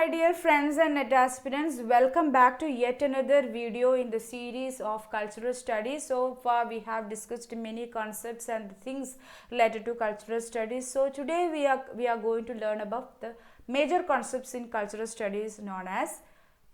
my dear friends and net aspirants, welcome back to yet another video in the series of cultural studies. So far we have discussed many concepts and things related to cultural studies. So today we are going to learn about the major concepts in cultural studies known as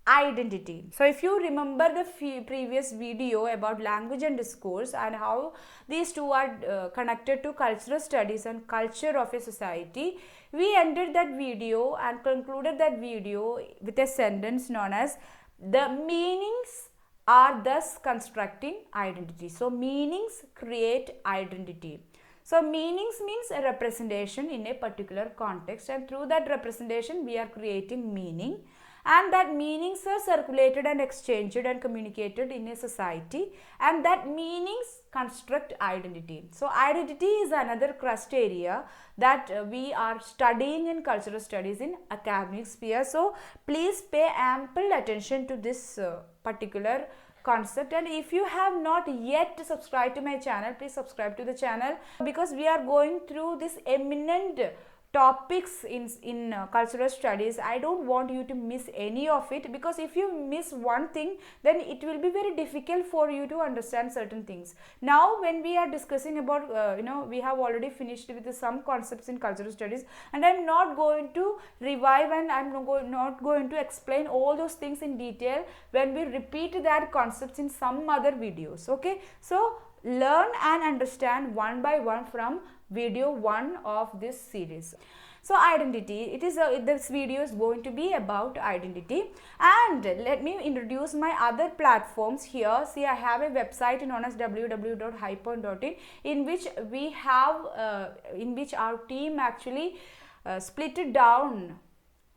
identity. So if you remember the previous video about language and discourse and how these two are connected to cultural studies and culture of a society, we ended that video and concluded that video with a sentence known as the meanings are thus constructing identity. So meanings create identity. So meanings means a representation in a particular context, and through that representation we are creating meaning, and that meanings are circulated and exchanged and communicated in a society, and that meanings construct identity. So identity is another crust area that we are studying in cultural studies in academic sphere. So please pay ample attention to this particular concept, and if you have not yet subscribed to my channel, please subscribe to the channel, because we are going through this eminent topics in cultural studies. I don't want you to miss any of it, because if you miss one thing, then it will be very difficult for you to understand certain things. Now when we are discussing about we have already finished with some concepts in cultural studies, and I'm not going to revive and I'm not going to explain all those things in detail when we repeat that concepts in some other videos. Okay, so learn and understand one by one from video 1 of this series. So identity, this video is going to be about identity, and let me introduce my other platforms here. See, I have a website known as www.highpoint.in, in which we have in which our team actually split it down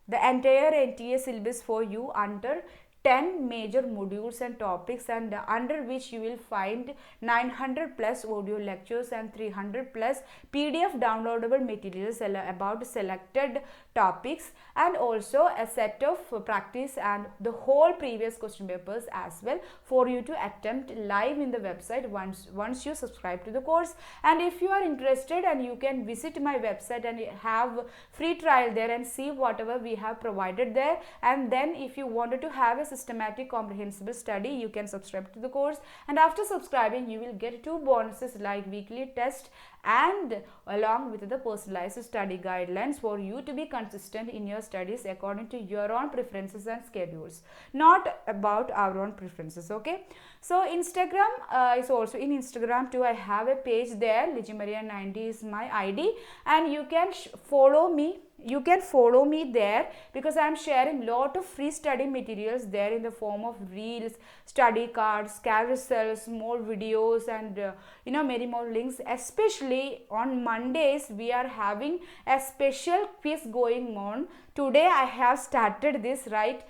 the entire NTA syllabus for you under 10 major modules and topics, and under which you will find 900 plus audio lectures and 300 plus PDF downloadable materials about selected topics, and also a set of practice and the whole previous question papers as well for you to attempt live in the website once you subscribe to the course. And if you are interested, and you can visit my website and have free trial there and see whatever we have provided there, and then if you wanted to have a systematic comprehensible study, you can subscribe to the course, and after subscribing you will get 2 bonuses like weekly test and along with the personalized study guidelines for you to be consistent in your studies according to your own preferences and schedules, not about our own preferences. Okay, so Instagram is also in Instagram too. I have a page there, lijimaria90 is my ID, and you can follow me. You can follow me there, because I am sharing lot of free study materials there in the form of reels, study cards, carousels, more videos, and many more links. Especially on Mondays we are having a special quiz going on. Today I have started this, right?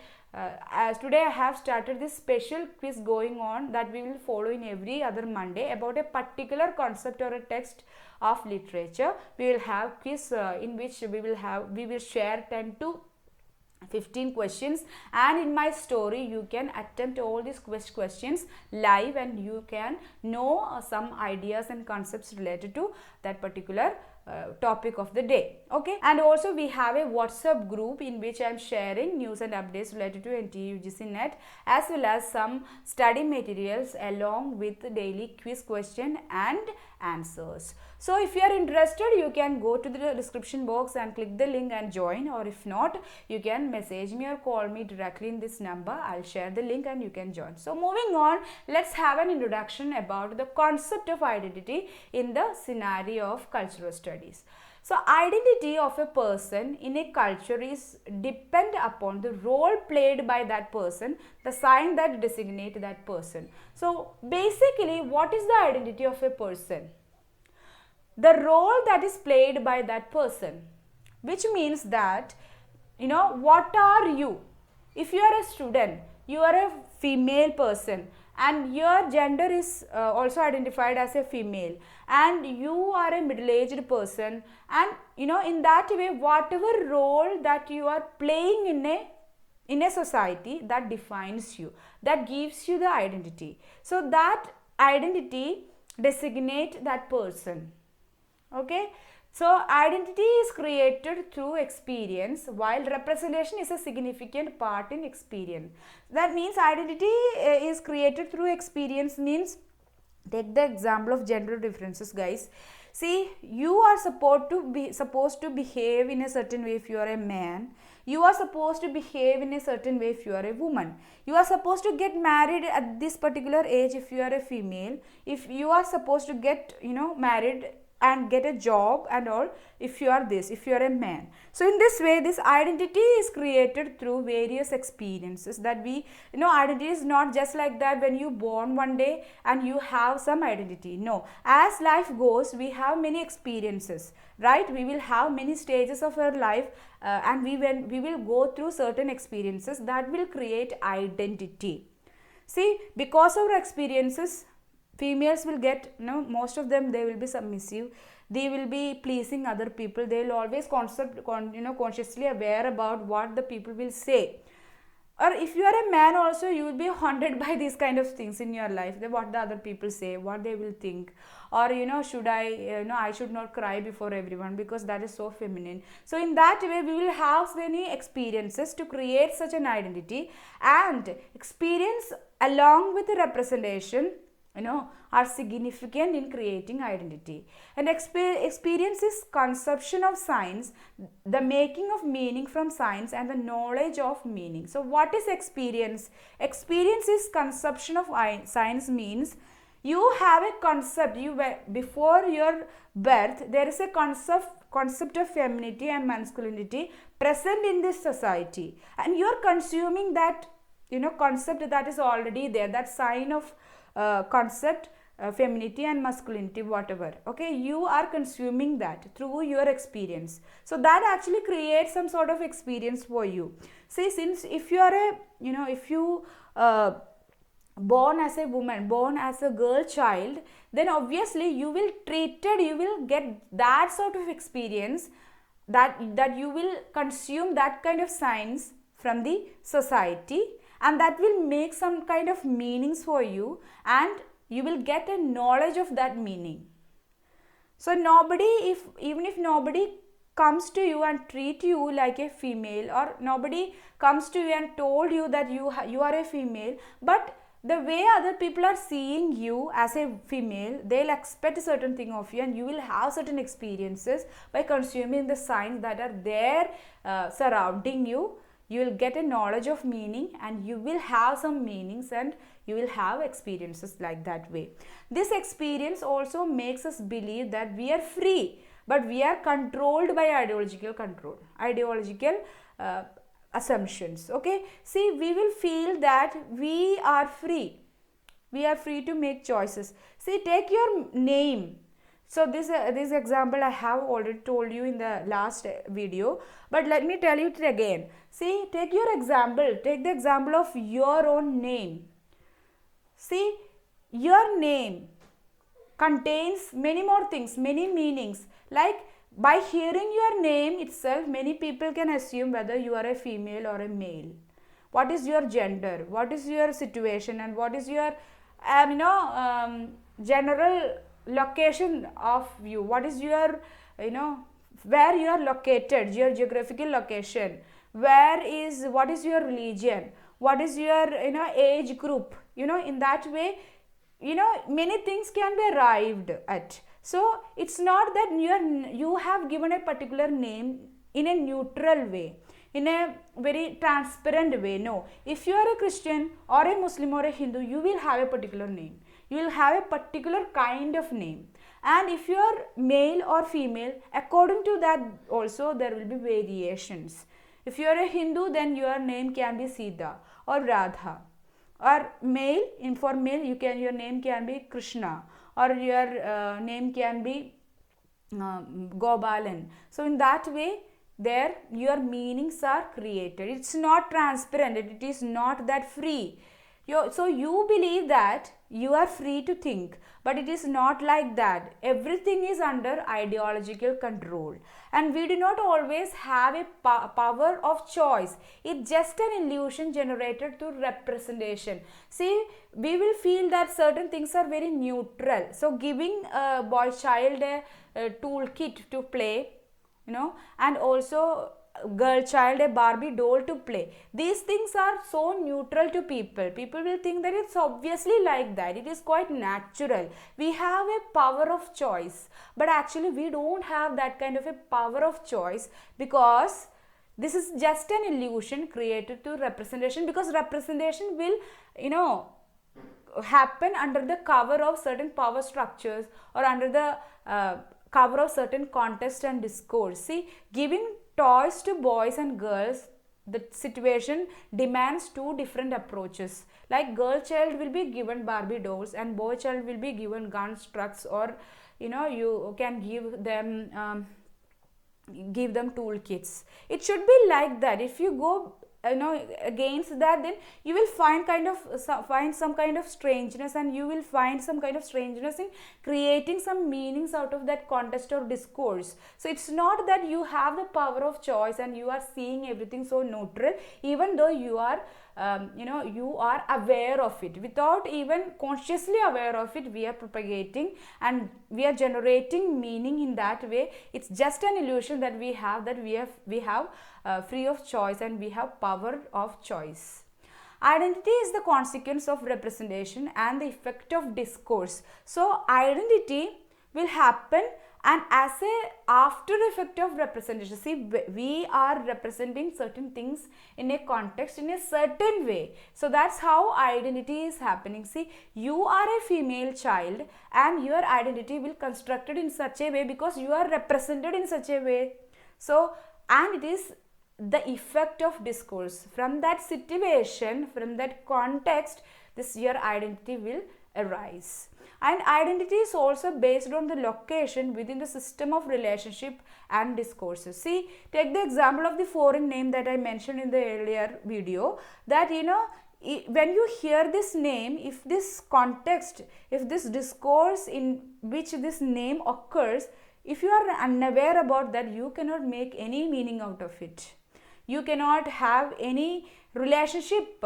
Today I have started this special quiz going on that we will follow in every other Monday about a particular concept or a text of literature. We will have quiz in which we will share 10 to 15 questions, and in my story you can attempt all these questions live, and you can know some ideas and concepts related to that particular topic of the day. Okay, and also we have a WhatsApp group in which I am sharing news and updates related to NTA UGC net, as well as some study materials along with daily quiz question and answers. So if you are interested, you can go to the description box and click the link and join, or if not, you can message me or call me directly in this number. I'll share the link and you can join. So moving on, let's have an introduction about the concept of identity in the scenario of cultural studies. So identity of a person in a culture is depend upon the role played by that person, the sign that designate that person. So basically, what is the identity of a person? The role that is played by that person, which means that what are you? If you are a student, you are a female person, and your gender is also identified as a female, and you are a middle-aged person, and in that way, whatever role that you are playing in a society, that defines you, that gives you the identity. So that identity designate that person. Okay, So identity is created through experience, while representation is a significant part in experience. That means identity is created through experience means, take the example of gender differences, guys. See, you are supposed to behave in a certain way if you are a man. You are supposed to behave in a certain way if you are a woman. You are supposed to get married at this particular age if you are a female. If you are supposed to get, married and get a job and all if you are this, if you are a man. So in this way, this identity is created through various experiences. That we, identity is not just like that when you born one day and you have some identity. No, as life goes, we have many experiences, right? We will have many stages of our life, and we will go through certain experiences that will create identity. See, because of our experiences, females will get, most of them, they will be submissive, they will be pleasing other people, they will always consciously aware about what the people will say. Or if you are a man also, you will be haunted by these kind of things in your life, what the other people say, what they will think, or should I should not cry before everyone because that is so feminine. So in that way, we will have many experiences to create such an identity, and experience along with the representation are significant in creating identity. And experience is conception of signs, the making of meaning from signs, and the knowledge of meaning. So what is experience? Experience is conception of signs means you have a concept. Before your birth, there is a concept of femininity and masculinity present in this society, and you are consuming that concept that is already there, that sign of concept, femininity and masculinity, whatever. Okay, you are consuming that through your experience. So that actually creates some sort of experience for you. See, since if you are if you born as a woman, born as a girl child, then obviously you will get that sort of experience, that you will consume that kind of signs from the society, and that will make some kind of meanings for you, and you will get a knowledge of that meaning. So even if nobody comes to you and treat you like a female, or nobody comes to you and told you that you are a female, but the way other people are seeing you as a female, they'll expect a certain thing of you, and you will have certain experiences by consuming the signs that are there surrounding you. You will get a knowledge of meaning, and you will have some meanings, and you will have experiences like that way. This experience also makes us believe that we are free, but we are controlled by ideological assumptions. Okay, see, we will feel that we are free to make choices. See, take your name. So this example I have already told you in the last video, but let me tell you it again. See, take the example of your own name. See, your name contains many more things, many meanings. Like, by hearing your name itself, many people can assume whether you are a female or a male. What is your gender? What is your situation? And what is your general location of you? What is your where you are located, your geographical location? What is your religion? What is your age group? In that way, many things can be arrived at. So it's not that you have given a particular name in a neutral way, in a very transparent way. No, if you are a Christian or a Muslim or a Hindu, you will have a particular name. You will have a particular kind of name. And if you are male or female, according to that also there will be variations. If you are a Hindu, then your name can be Sita or Radha. Or male, for male, your name can be Krishna, or your name can be Gopalan. So in that way, your meanings are created. It's not transparent. It is not that free. So you believe that you are free to think, but it is not like that. Everything is under ideological control, and we do not always have a power of choice. It's just an illusion generated through representation. See, we will feel that certain things are very neutral. So giving a boy child a toolkit to play, and also girl child a Barbie doll to play, these things are so neutral to people will think that it's obviously like that, it is quite natural, we have a power of choice. But actually we don't have that kind of a power of choice, because this is just an illusion created through representation, because representation will happen under the cover of certain power structures, or under the cover of certain context and discourse. See, giving toys to boys and girls, the situation demands two different approaches. Like girl child will be given Barbie dolls, and boy child will be given guns, trucks, or you can give them toolkits. It should be like that. If you go against that, then you will find some kind of strangeness, and you will find some kind of strangeness in creating some meanings out of that context or discourse. So it's not that you have the power of choice and you are seeing everything so neutral, even though you are you are aware of it. Without even consciously aware of it, we are propagating and we are generating meaning in that way. It's just an illusion that we have free of choice, and we have power of choice. Identity is the consequence of representation and the effect of discourse. So identity will happen, and as a after effect of representation. See, we are representing certain things in a context in a certain way, so that's how identity is happening. See, you are a female child and your identity will constructed in such a way because you are represented in such a way. So, and it is the effect of discourse. From that situation, from that context, this your identity will arise. And identity is also based on the location within the system of relationship and discourses. See, take the example of the foreign name that I mentioned in the earlier video, that when you hear this name, if this context, if this discourse in which this name occurs, if you are unaware about that, you cannot make any meaning out of it. You cannot have any relationship,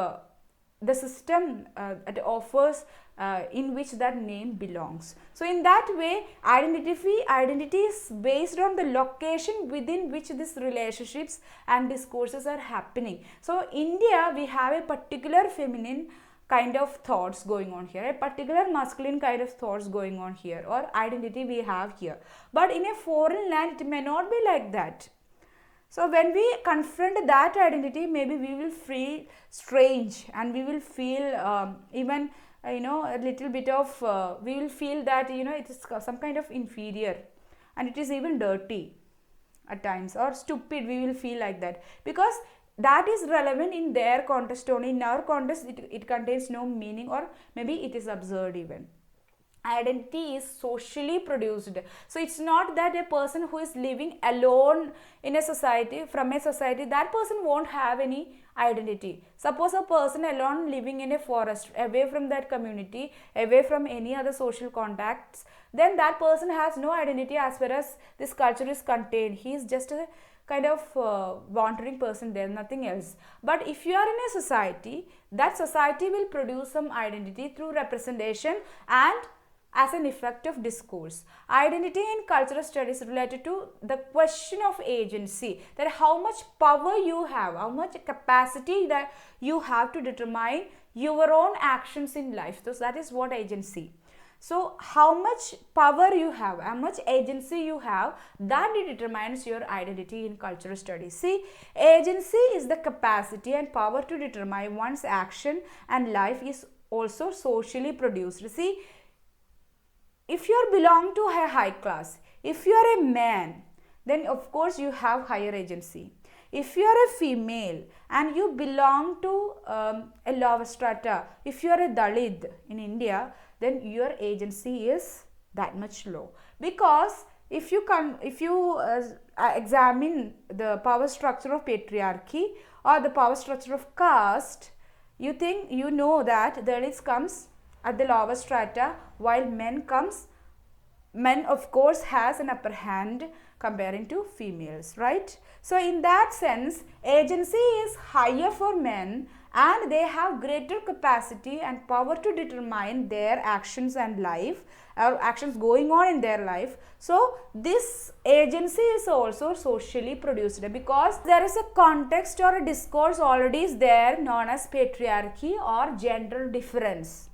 the system that offers in which that name belongs. So in that way, identity is based on the location within which these relationships and discourses are happening. So India, we have a particular feminine kind of thoughts going on here, a particular masculine kind of thoughts going on here, or identity we have here. But in a foreign land, it may not be like that. So when we confront that identity, maybe we will feel strange, and we will feel even a little bit of we will feel that it is some kind of inferior, and it is even dirty at times, or stupid. We will feel like that because that is relevant in their context only. In our context, it contains no meaning, or maybe it is absurd even. Identity is socially produced. So it's not that a person who is living alone in a society, from a society, that person won't have any identity. Suppose a person alone living in a forest, away from that community, away from any other social contacts, then that person has no identity as far as this culture is contained. He is just a kind of wandering person there, nothing else. But if you are in a society, that society will produce some identity through representation and as an effect of discourse. Identity in cultural studies related to the question of agency, that how much power you have, how much capacity that you have to determine your own actions in life. So that is what agency. So how much power you have, how much agency you have, that determines your identity in cultural studies. See, agency is the capacity and power to determine one's action, and life is also socially produced. See, if you belong to a high class, if you are a man, then of course you have higher agency. If you are a female and you belong to a lower strata, if you are a Dalit in India, then your agency is that much low. Because if you examine the power structure of patriarchy or the power structure of caste, you know that Dalits comes at the lower strata, while men of course has an upper hand comparing to females, right? So in that sense, agency is higher for men and they have greater capacity and power to determine their actions and life, or actions going on in their life. So this agency is also socially produced because there is a context or a discourse already is there known as patriarchy or gender difference.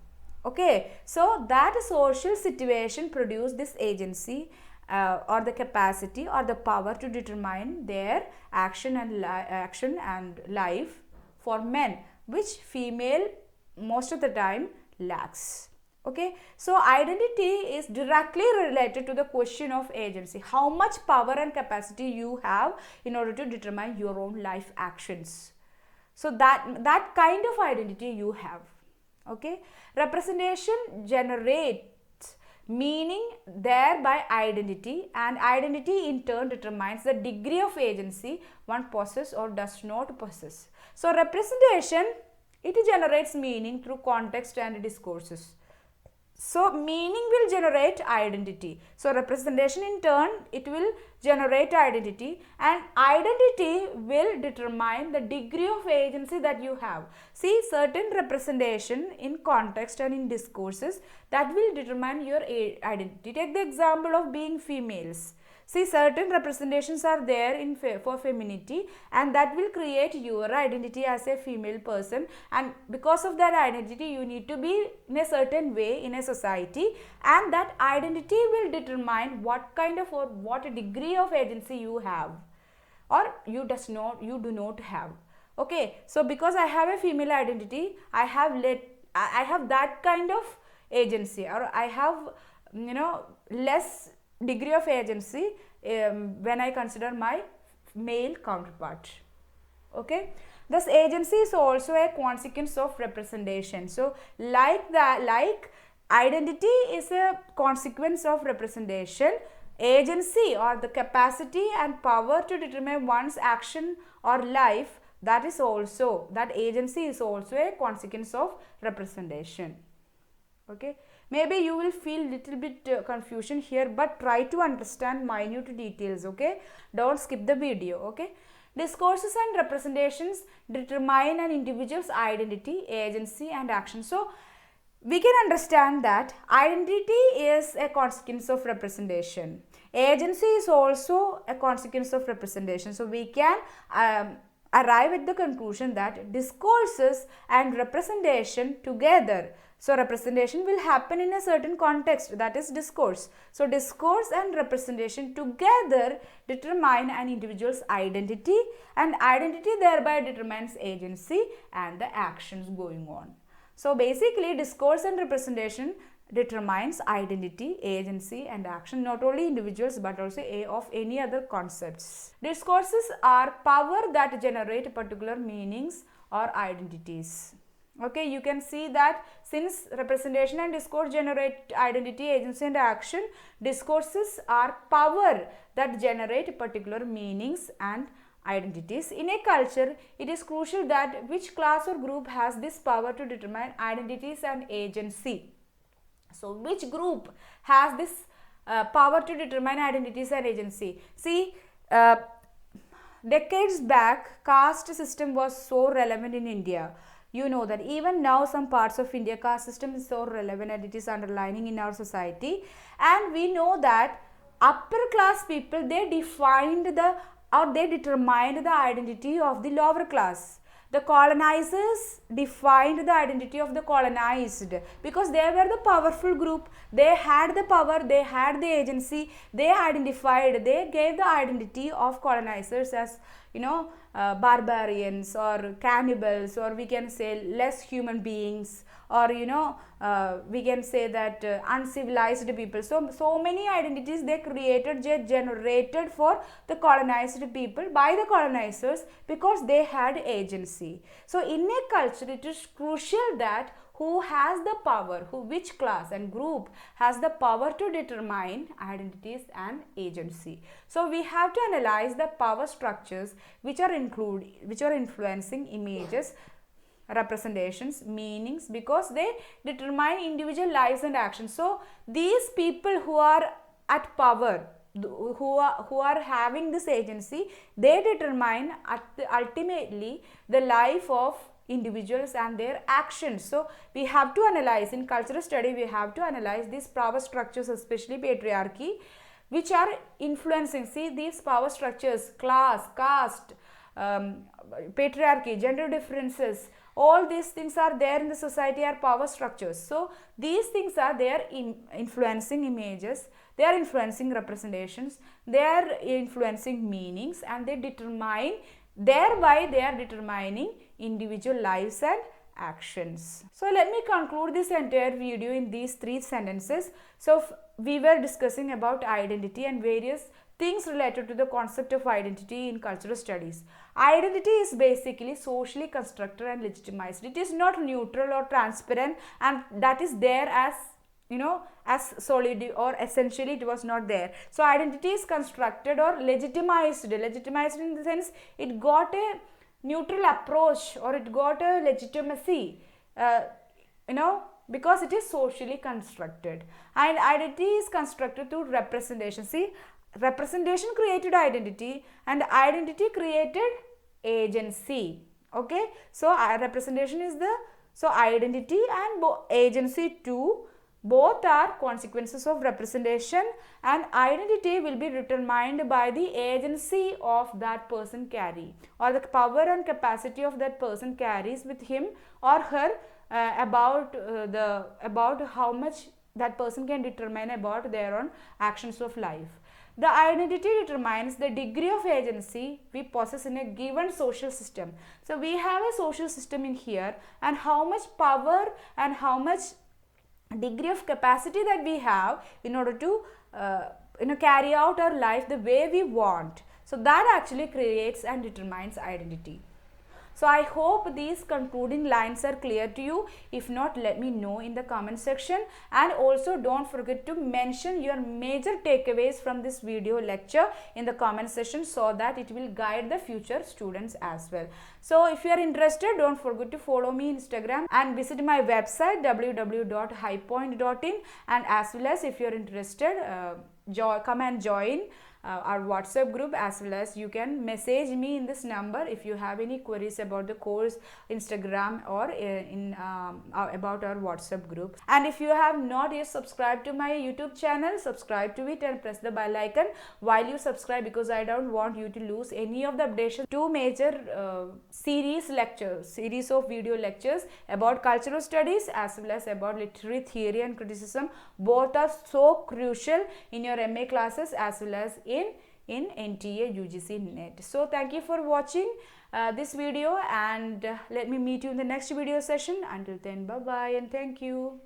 Okay, so that social situation produced this agency or the capacity or the power to determine their action and life for men, which female most of the time lacks. Okay, so identity is directly related to the question of agency. How much power and capacity you have in order to determine your own life actions. So that kind of identity you have. Okay, representation generates meaning thereby identity, and identity in turn determines the degree of agency one possesses or does not possess. So representation, it generates meaning through context and discourses. So meaning will generate identity. So representation in turn, it will generate identity, and identity will determine the degree of agency that you have. See, certain representation in context and in discourses, that will determine your identity. Take the example of being females. See, certain representations are there for femininity, and that will create your identity as a female person, and because of that identity you need to be in a certain way in a society, and that identity will determine what kind of or what degree of agency you have or you do not have. Okay, so because I have a female identity, I have that kind of agency, or I have less degree of agency when I consider my male counterpart. Okay, thus agency is also a consequence of representation. So like identity is a consequence of representation, agency or the capacity and power to determine one's action or life, that agency is also a consequence of representation. Okay, maybe you will feel little bit confusion here, but try to understand minute details. Okay, don't skip the video. Okay, discourses and representations determine an individual's identity, agency and action. So we can understand that identity is a consequence of representation, agency is also a consequence of representation. So we can arrive at the conclusion that discourses and representation together, so representation will happen in a certain context, that is discourse. So discourse and representation together determine an individual's identity, and identity thereby determines agency and the actions going on. So basically discourse and representation determines identity, agency and action, not only individuals but also of any other concepts. Discourses are power that generate particular meanings or identities. Okay, you can see that since representation and discourse generate identity, agency and action, discourses are power that generate particular meanings and identities. In a culture, it is crucial that which class or group has this power to determine identities and agency. So which group has this power to determine identities and agency? See, decades back, caste system was so relevant in India. You know that even now some parts of India, caste system is so relevant and it is underlining in our society. And we know that upper class people, they determined the identity of the lower class. The colonizers defined the identity of the colonized because they were the powerful group. They had the power, they had the agency, they gave the identity of colonizers as barbarians or cannibals, or we can say less human beings, or we can say that uncivilized people. So many identities they generated for the colonized people by the colonizers because they had agency. So in a culture, it is crucial that who has the power, which class and group has the power to determine identities and agency. So we have to analyze the power structures which are influencing images representations, meanings, because they determine individual lives and actions. So these people who are at power, who are having this agency, they determine ultimately the life of individuals and their actions. So we have to analyze, in cultural study we have to analyze these power structures, especially patriarchy, which are influencing. See, these power structures, class, caste, patriarchy, gender differences, all these things are there in the society, are power structures. So these things are there influencing images, they are influencing representations, they are influencing meanings, and they determine, thereby they are determining individual lives and actions. So let me conclude this entire video in these 3 sentences. So we were discussing about identity and various things related to the concept of identity in cultural studies. Identity is basically socially constructed and legitimized. It is not neutral or transparent, and that is there as, you know, as solid, or essentially it was not there. So identity is constructed or legitimized in the sense it got a neutral approach, or it got a legitimacy, because it is socially constructed. And identity is constructed through representation. See, representation created identity, and identity created agency. Okay, so representation is the, so identity and agency too, both are consequences of representation, and identity will be determined by the agency of that person carry, or the power and capacity of that person carries with him or her, about how much that person can determine about their own actions of life. The identity determines the degree of agency we possess in a given social system. So we have a social system in here, and how much power and how much degree of capacity that we have in order to carry out our life the way we want. So that actually creates and determines identity. So I hope these concluding lines are clear to you. If not, let me know in the comment section, and also don't forget to mention your major takeaways from this video lecture in the comment section, so that it will guide the future students as well. So if you are interested, don't forget to follow me on Instagram and visit my website www.highpoint.in, and as well as if you are interested, come and join our WhatsApp group, as well as you can message me in this number if you have any queries about the course, Instagram, or about our WhatsApp group. And if you have not yet subscribed to my YouTube channel, subscribe to it and press the bell icon while you subscribe, because I don't want you to lose any of the updates. 2 major series of video lectures about cultural studies as well as about literary theory and criticism. Both are so crucial in your MA classes as well as in NTA UGC NET. So thank you for watching this video, and let me meet you in the next video session. Until then, bye bye and thank you.